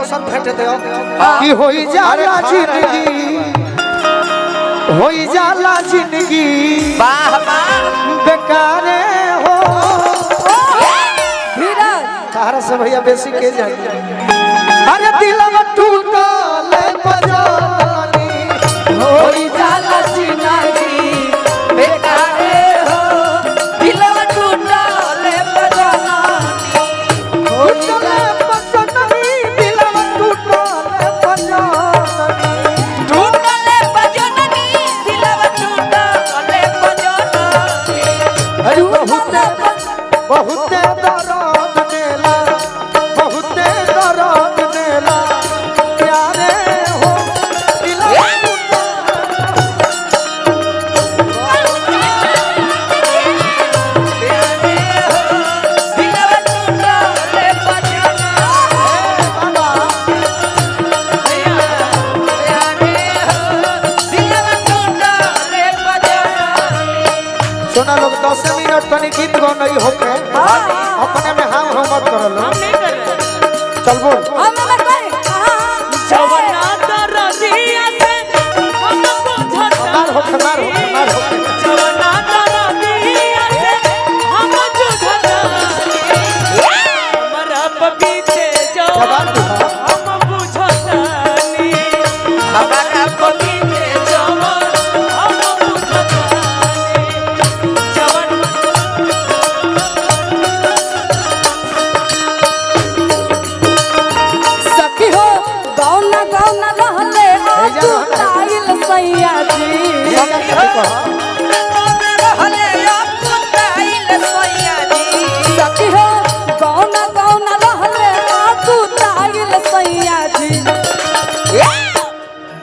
Emotion फेंट दे कि होई जाला जिंदगी होई जाला जिंदगी वाह वाह बेकार हो तारा से भैया बेसी के जाए अरे दिलवा टूटल बजानी होई जाला जिंदगी बेकार हो दिलवा टूटल बजानी टूटल बजानी दिलवा टूटल बजानी टूटल बजानी दिलवा टूटल बजानी अरे बहुत दर्द देला बहुत दर्द देला प्यारे हो दिलवा सोना लोग 10 मिनट तनी गीत गो नहीं होके अपने में हाँ हो मत कर लो चल बोल मार हो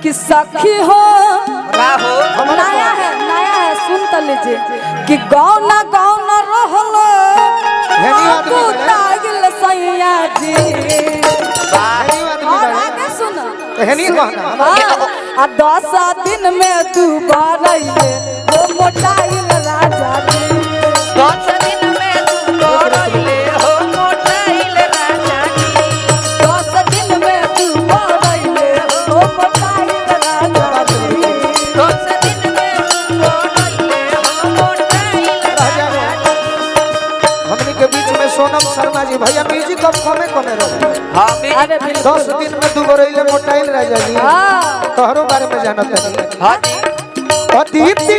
कि सखी हो नया है सुन तो लीजिए कि गौना गौना रहलो तू तागिल सैया जी और आगे सुनो आ 10 दिन में दोबारा वो मोटाइल राजा जी 10 दिन में दोबारा हो मोटाइल राजा जी 10 दिन में दोबारा वो मोटाइल राजा जी 10 दिन में दोबारा हो मोटाइल राजा जी हमनी के बीच में सोनम शर्मा जी भैया म्यूजिक कब कमे रहे हां 10 दिन में दू बरैले मोटाइल राजा जी तोहरो बारे में जानत नहीं हां जी अदिति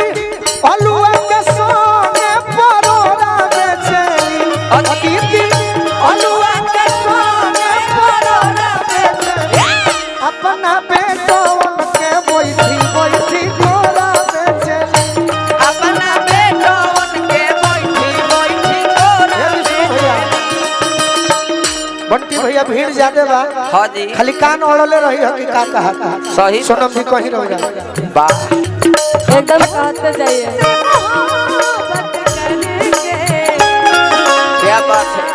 अलुआ के संगे परोरा बेचेली अदिति अलुआ के संगे परोरा बेचेली अपना बेटवन के बैठी बैठी कोरा बेचेली अपना बेटवन के बैठी बैठी कोरा बंटी भैया भीड़ ज्यादा बा हां जी खाली कान ओढ़ले रही है कि का कहा सही सोनम भी कहीं रह जा वाह एकदम कहते जाइए क्या बात है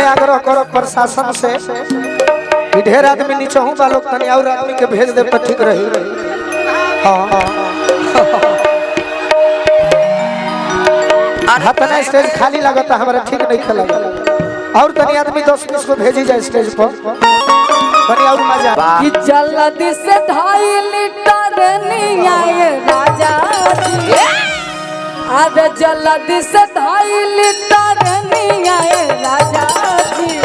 आग्रह करो प्रशासन से ढेर आदमी नीचे हूँ बा लोग तनी और आदमी के भेज दे तो ठीक रही हाँ स्टेज खाली लगता हमारा ठीक नहीं खेला और तनी आदमी 10-20 को भेजी जाए स्टेज पर तनी और मजा कि जल्दी से 2.5 लीटर नियाए राजा जी अरे जल्दी से धइली तरनिया राजा जी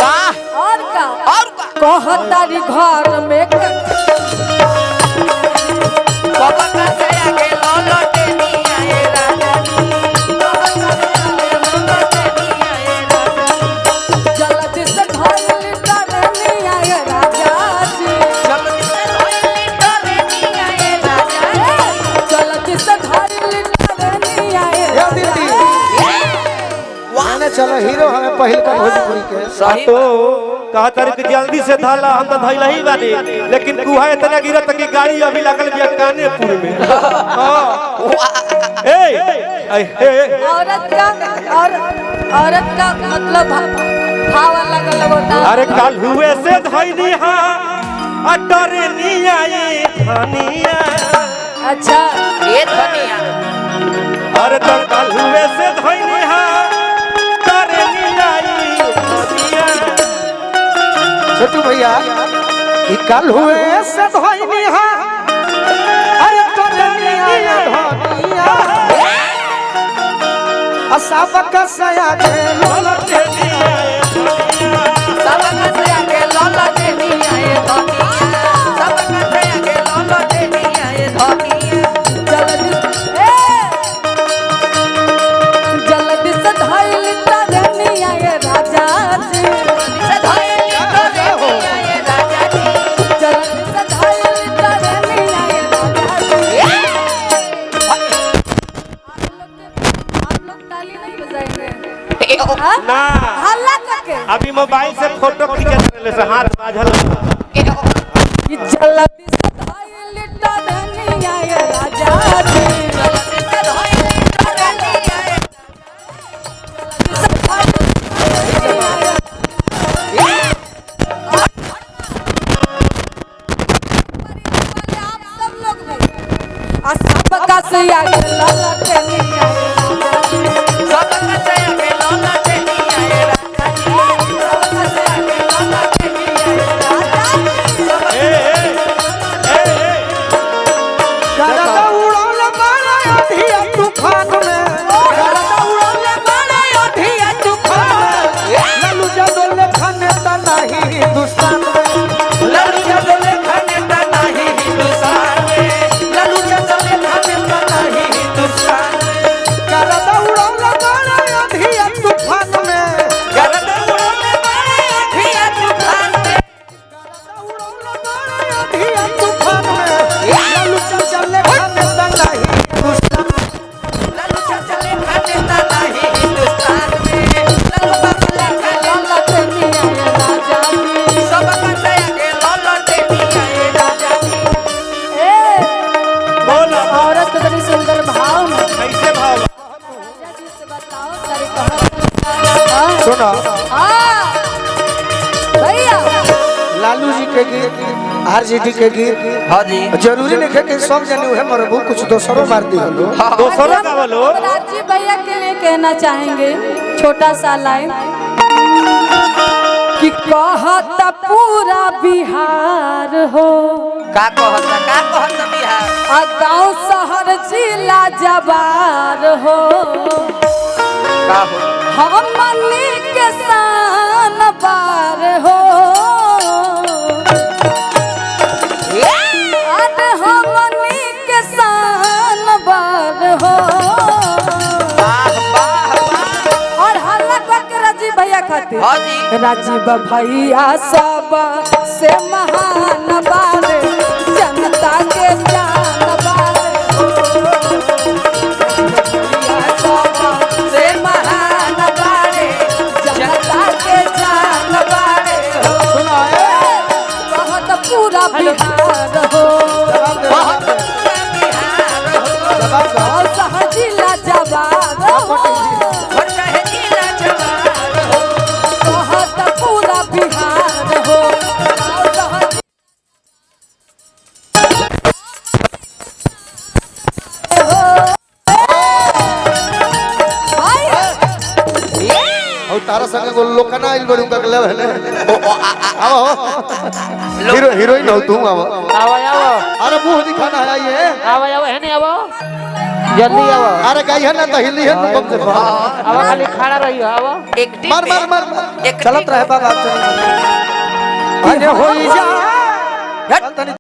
और का कहतारी घर में बाबा का से आगे लौटे नहीं आए राजा जल्दी से धइली तरनिया राजा जी जल्दी से धइली तरनिया आए राजा जल्दी से धइली तरनिया ये दीदी माने चलो हीरो हमें पहिल का भोजपुरी के सही तो कहा तारी कि जल्दी से धाला हम तो धइला ही बानी लेकिन कुहा इतना गिरत कि गाड़ी अभी लगल बिया कानेपुर में ए औरत का मतलब भाव अलग अलग होता है। अरे कल हुए से धइली हां अटरे नी आई धनिया अच्छा ये धनिया अरे तो कल हुए से धइली हां अटरे नी आई धनिया छोटू भैया कि कल हुए से धोइनी हा अरे तरनिया धनिया असबक सया दे लौटे नी आई धनिया बाबा का से आगे लौटे नहीं आए धनिया बाबा का से आगे लौटे नहीं आए धनिया जल्दी से धइली तरनिया राजा जी से धइली तरनिया आए राजा जी जल्दी से धइली तरनिया राजा जी आप लोग ताली नहीं बजाएंगे हाँ? ना हल्ला करके अभी मोबाइल से फोटो खींच से हाथ बाझल कि जल्दी से धइली तरनिया राजा जी जल्दी से धइली तरनिया आए सबका से आगे ललटे नहीं आए बाबा का से आगे लौटे नहीं आए राजा जी बाबा का से आगे लौटे नहीं आए राजा गरदा उड़ौल मारा अधिया तूफान में गरदा उड़ौल मारा अधिया तूफान में ललू जदोल खने त नाही हिंदुस्तान में लल्लू जदले खाने का नहीं हिंदुस्तान में लल्लू जदले खाने का नहीं हिंदुस्तान में गरदा उड़ौल मारा अधिया तूफान में गरदा उड़ाने वाले अठिया तूफान में गरदा उड़ौल मारा अधिया तूफान में ललू चले खने त नाही हिंदुस्तान लल्लू जदले खाने का नहीं हिंदुस्तान में लल्लू बसला खाने ललटे नहीं आए राजा जी सब का से आगे लौटे नहीं आए राजा जी बोला औरत तो बड़ी सुंदर भाव में कैसे भाव राजा जी से बताओ तारी कहत सुनो हाँ भैया लालू जी के गीत आरजेडी के गीत हां जी जरूरी नहीं है कि सब जने उहे मरबू कुछ दोसरो मार दी हलो दोसरों का बोलो राजी भैया के लिए कहना चाहेंगे छोटा सा लाइन कि कहत पूरा बिहार हो का कहत बिहार आ गाँव शहर जिला जवार हो का हो हमनी के शान बार हो आज हमनी के शान बार हो वाह वाह वाह और हल्ला करके राजीव भैया खातिर हां जी राजीव भैया सब से महान बारे जनता के जान बारे भैया सब से महान बारे जनता के जान बारे बहुत पूरा बिहार हो बहुत पूरा बिहार हो और सहजिला जवान हो और चाहे जिला जवान हो बहुत पूरा बिहार हो और सहजिला तारा संग को लोकना आइल बड़ू का ले भेले आओ हीरोइन हो तू आओ अरे मुंह दिखाना है ये है नहीं आवो जल्दी आवो अरे गई है ना तो हिली है कम से कम आवो खाली खड़ा रही हो आवो एक्टिंग मार मार मार चलत रहे बाबा अरे होई जा